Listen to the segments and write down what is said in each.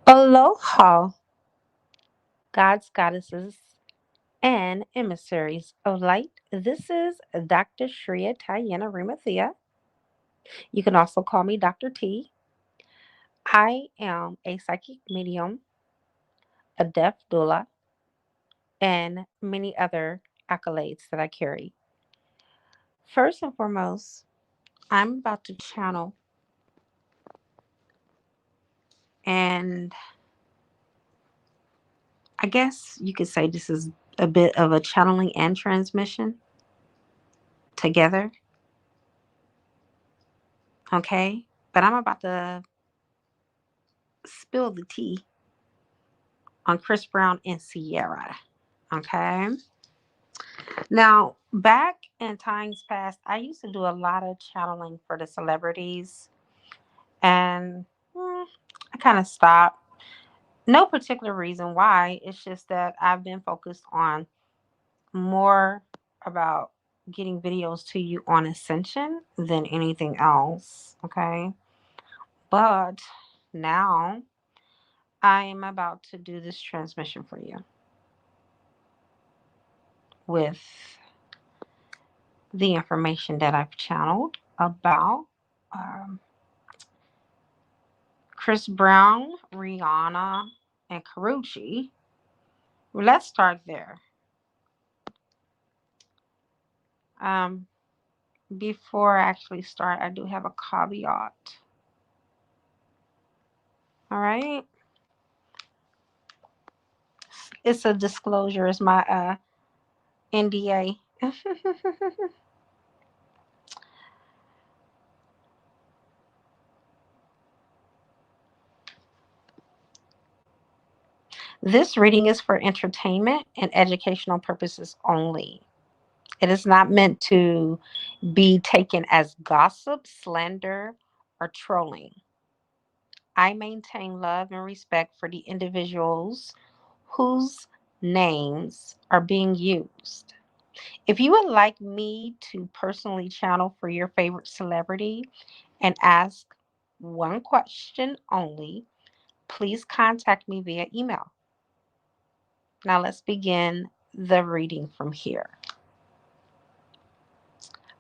Aloha, gods, goddesses, and emissaries of light. This is Dr. Shria Tayana Rimathea. You can also call me Dr. T. I am a psychic medium, a deaf doula, and many other accolades that I carry. First and foremost, I'm about to channel, and I guess you could say this is a bit of a channeling and transmission together, okay? But I'm about to spill the tea on Chris Brown and Ciara. Okay. Now, back in times past, I used to do a lot of channeling for the celebrities, and I kind of stopped. No particular reason why. It's just that I've been focused on more about getting videos to you on ascension than anything else. Okay. But now I am about to do this transmission for you with the information that I've channeled about um, Chris Brown, Rihanna, and Karrueche. Let's start there. Um, Before I actually start, I do have a caveat. All right, it's a disclosure. It's my NDA. This reading is for entertainment and educational purposes only. It is not meant to be taken as gossip, slander, or trolling. I maintain love and respect for the individuals whose names are being used. If you would like me to personally channel for your favorite celebrity and ask one question only, please contact me via email. Now let's begin the reading from here.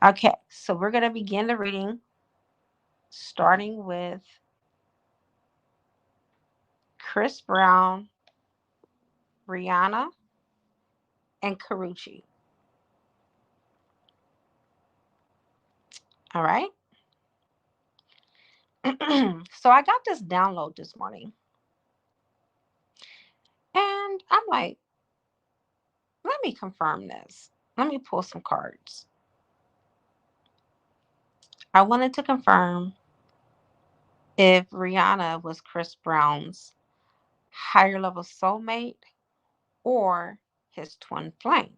Okay, so we're going to begin the reading starting with Chris Brown, Rihanna, and Karrueche. All right. So I got this download this morning, and I'm like, let me confirm this. Let me pull some cards. I wanted to confirm if Rihanna was Chris Brown's higher level soulmate or his twin flame.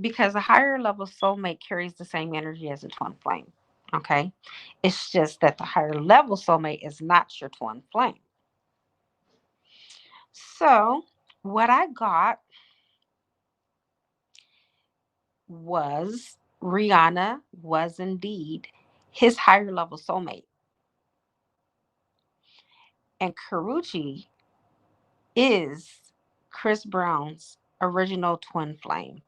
Because a higher level soulmate carries the same energy as a twin flame. Okay. It's just that the higher level soulmate is not your twin flame. So, what I got was Rihanna was indeed his higher level soulmate. And Karrueche is Chris Brown's original twin flame.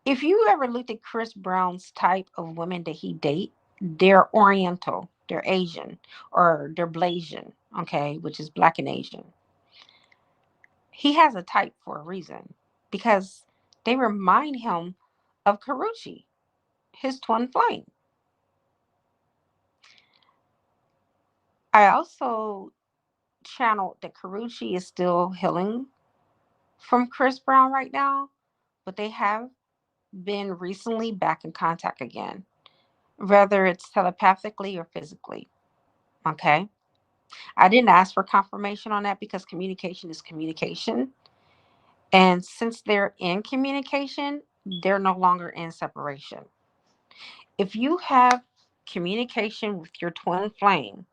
If you ever looked at Chris Brown's type of women that he date, they're Oriental, they're Asian, or they're Blasian, okay, which is black and Asian. He has a type for a reason because they remind him of Karrueche, his twin flame. I also channeled that Karrueche is still healing from Chris Brown right now, but they have been recently back in contact again, whether it's telepathically or physically. Okay. I didn't ask for confirmation on that because communication is communication. And since they're in communication, they're no longer in separation. If you have communication with your twin flame,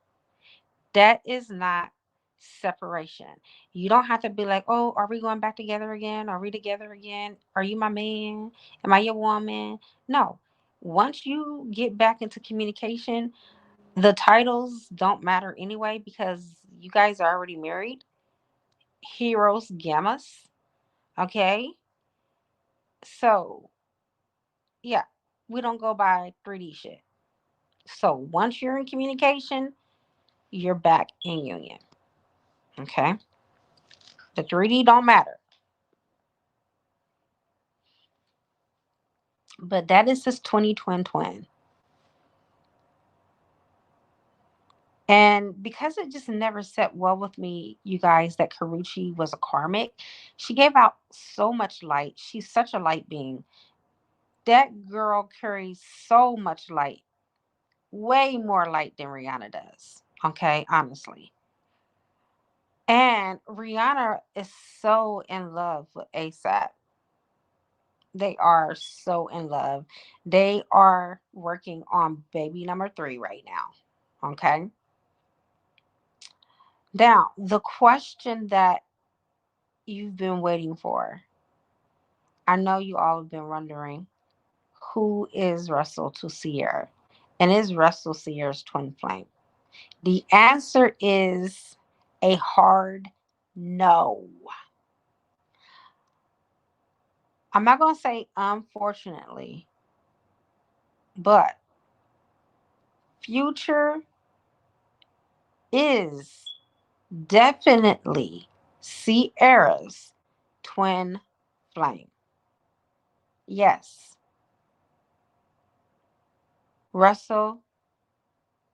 that is not separation. You don't have to be like, oh, are we going back together again? Are we together again? Are you my man? Am I your woman? No. Once you get back into communication, The titles don't matter anyway because you guys are already married. Heroes Gammas. Okay. So, yeah, we don't go by 3D shit. So, once you're in communication, you're back in union. Okay. The 3D don't matter. But that is his 20 twin. And because it just never set well with me, you guys, that Karrueche was a karmic, she gave out so much light. She's such a light being. That girl carries so much light, way more light than Rihanna does. Okay, honestly. And Rihanna is so in love with ASAP. They are so in love. They are working on baby number three right now. Okay. Now, the question that you've been waiting for, I know you all have been wondering, who is Russell to Ciara? And is Russell Ciara's twin flame? The answer is a hard no. I'm not going to say unfortunately, but Future is definitely Ciara's twin flame. Yes, Russell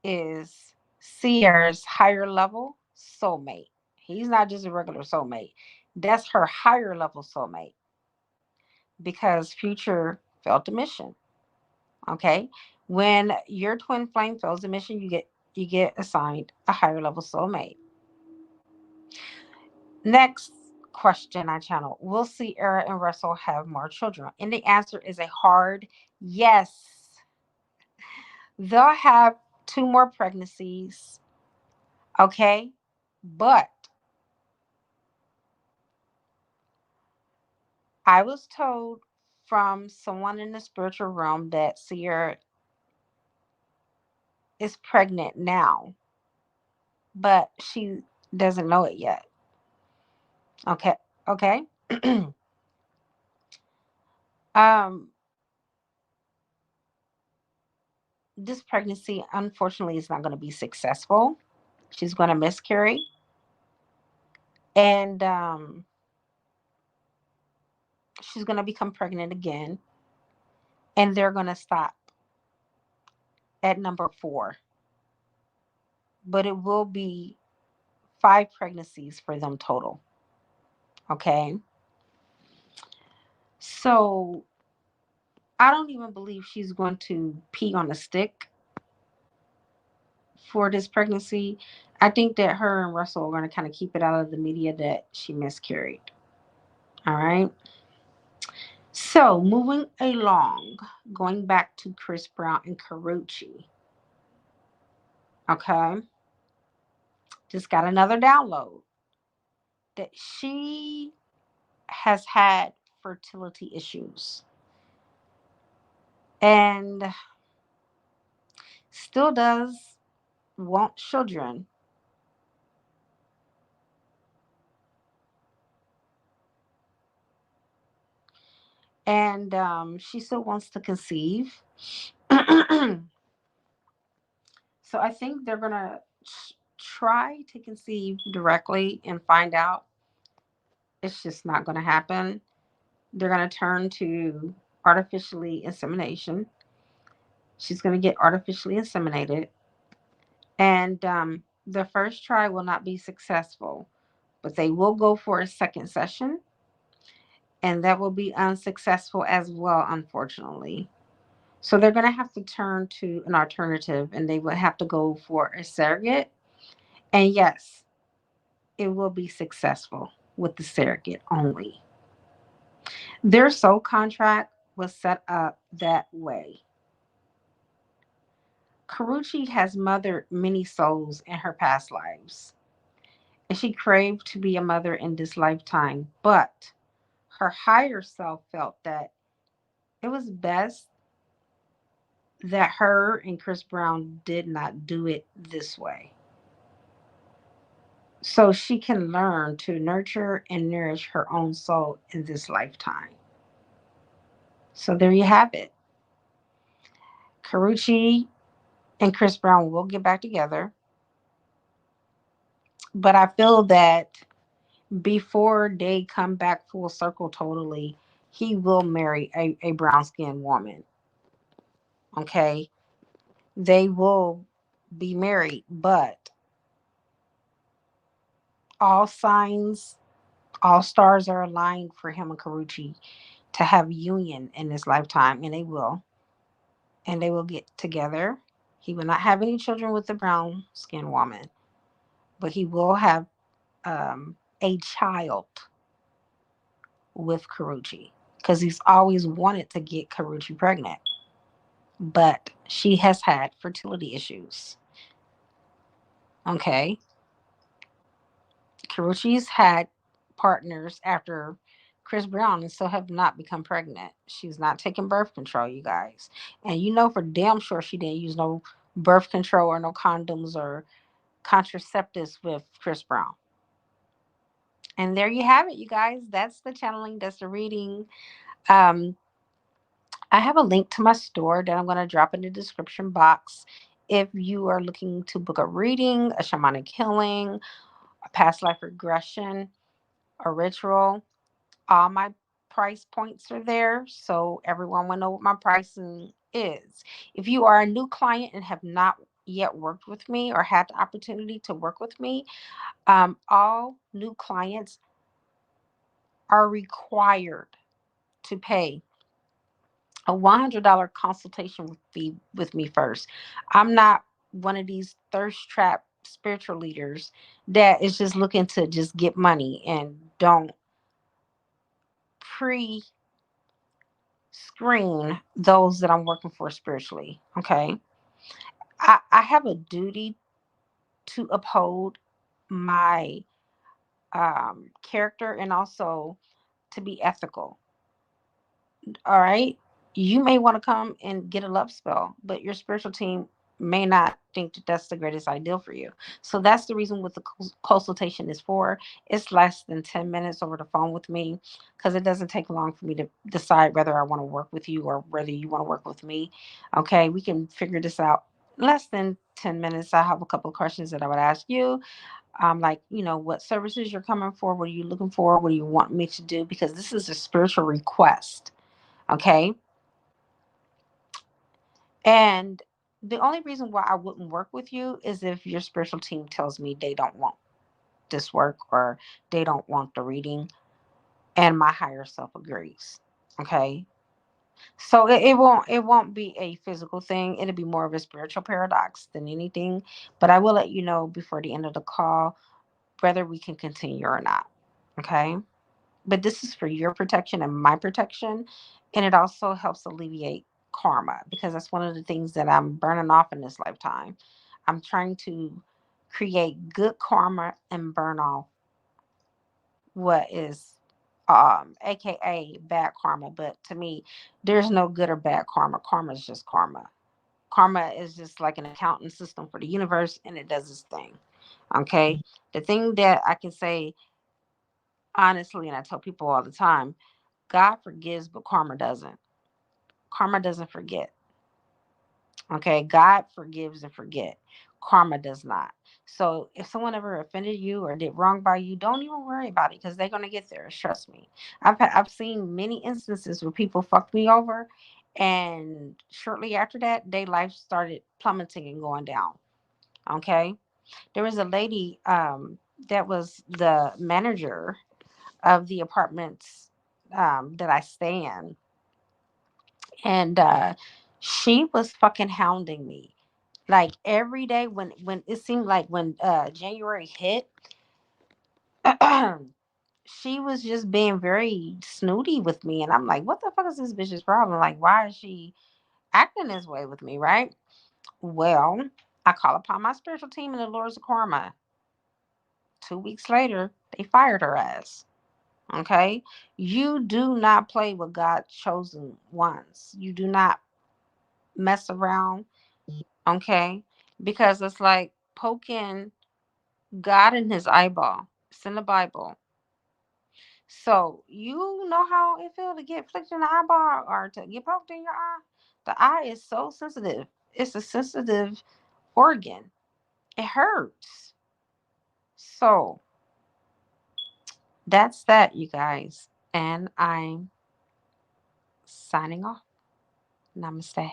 is Ciara's higher level soulmate. He's not just a regular soulmate. That's her higher level soulmate because Future felt a mission. Okay. When your twin flame fails a mission, you get assigned a higher level soulmate. Next question I channel. Will Ciara and Russell have more children? And the answer is a hard yes. They'll have two more pregnancies. Okay. But I was told from someone in the spiritual realm that Ciara is pregnant now, but she doesn't know it yet. Okay. Okay. um this pregnancy unfortunately is not going to be successful. She's going to miscarry, and she's going to become pregnant again, and they're going to stop at number 4, but it will be 5 pregnancies for them total. Okay. So I don't even believe she's going to pee on a stick for this pregnancy. I think that her and Russell are going to kind of keep it out of the media that she miscarried. All right. So moving along, going back to Chris Brown and Karrueche. Okay. Just got another download that she has had fertility issues and still does want children. And she still wants to conceive. So I think they're going to try to conceive directly and find out it's just not going to happen. They're going to turn to artificially insemination. She's going to get artificially inseminated. And the first try will not be successful, but they will go for a second session. And that will be unsuccessful as well, unfortunately. So they're going to have to turn to an alternative and they will have to go for a surrogate. And yes, it will be successful with the surrogate only. Their soul contract was set up that way. Karrueche has mothered many souls in her past lives, and she craved to be a mother in this lifetime, but her higher self felt that it was best that her and Chris Brown did not do it this way. So she can learn to nurture and nourish her own soul in this lifetime. So there you have it. Karrueche and Chris Brown will get back together. But I feel that before they come back full circle totally, he will marry a brown skinned woman. Okay. They will be married, but all signs, all stars are aligned for him and Karrueche to have union in this lifetime, and they will. And they will get together. He will not have any children with the brown skinned woman, but he will have a child with Karrueche because he's always wanted to get Karrueche pregnant, but she has had fertility issues. Okay. Karrueche's had partners after Chris Brown and still have not become pregnant. She's not taking birth control, you guys. And you know for damn sure she didn't use no birth control or no condoms or contraceptives with Chris Brown. And there you have it, you guys. That's the channeling, that's the reading. Um, I have a link to my store that I'm going to drop in the description box. If you are looking to book a reading, a shamanic healing, a past life regression, a ritual, all my price points are there. So everyone will know what my pricing is. If you are a new client and have not yet worked with me or had the opportunity to work with me, all new clients are required to pay a $100 consultation fee with me first. I'm not one of these thirst trap spiritual leaders that is just looking to just get money and don't pre screen those that I'm working for spiritually. Okay. I have a duty to uphold my character and also to be ethical. All right. You may want to come and get a love spell, but your spiritual team may not think that that's the greatest ideal for you. So that's the reason what the consultation is for. It's less than 10 minutes over the phone with me because it doesn't take long for me to decide whether I want to work with you or whether you want to work with me. Okay. We can figure this out less than 10 minutes. I have a couple of questions that I would ask you. Like, what services you're coming for, what are you looking for, what do you want me to do? Because this is a spiritual request. Okay. And the only reason why I wouldn't work with you is if your spiritual team tells me they don't want this work or they don't want the reading and my higher self agrees. Okay. So it won't be a physical thing. It'll be more of a spiritual paradox than anything. But I will let you know before the end of the call whether we can continue or not. Okay. But this is for your protection and my protection. And it also helps alleviate karma because that's one of the things that I'm burning off in this lifetime. I'm trying to create good karma and burn off what is aka bad karma. But to me, there's no good or bad karma. Karma is just karma. Karma is just like an accounting system for the universe and it does its thing. Okay. The thing that I can say honestly, and I tell people all the time, God forgives, but karma doesn't. Karma doesn't forget. Okay. God forgives and forget. Karma does not. So if someone ever offended you or did wrong by you, don't even worry about it because they're gonna get there. Trust me. I've seen many instances where people fucked me over, and shortly after that, their life started plummeting and going down. Okay. There was a lady that was the manager of the apartments that I stay in, and she was fucking hounding me like every day when it seemed like when January hit. She was just being very snooty with me, and I'm like, what the fuck is this bitch's problem? Like, why is she acting this way with me, right? Well, I call upon my spiritual team and the Lords of Karma. 2 weeks later, they fired her ass. Okay. You do not play with God's chosen ones. You do not. mess around, okay? Because it's like poking God in his eyeball. It's in the Bible. So you know how it feels to get flicked in the eyeball or to get poked in your eye? The eye is so sensitive. It's a sensitive organ. It hurts. So that's that, you guys. And I'm signing off. Namaste.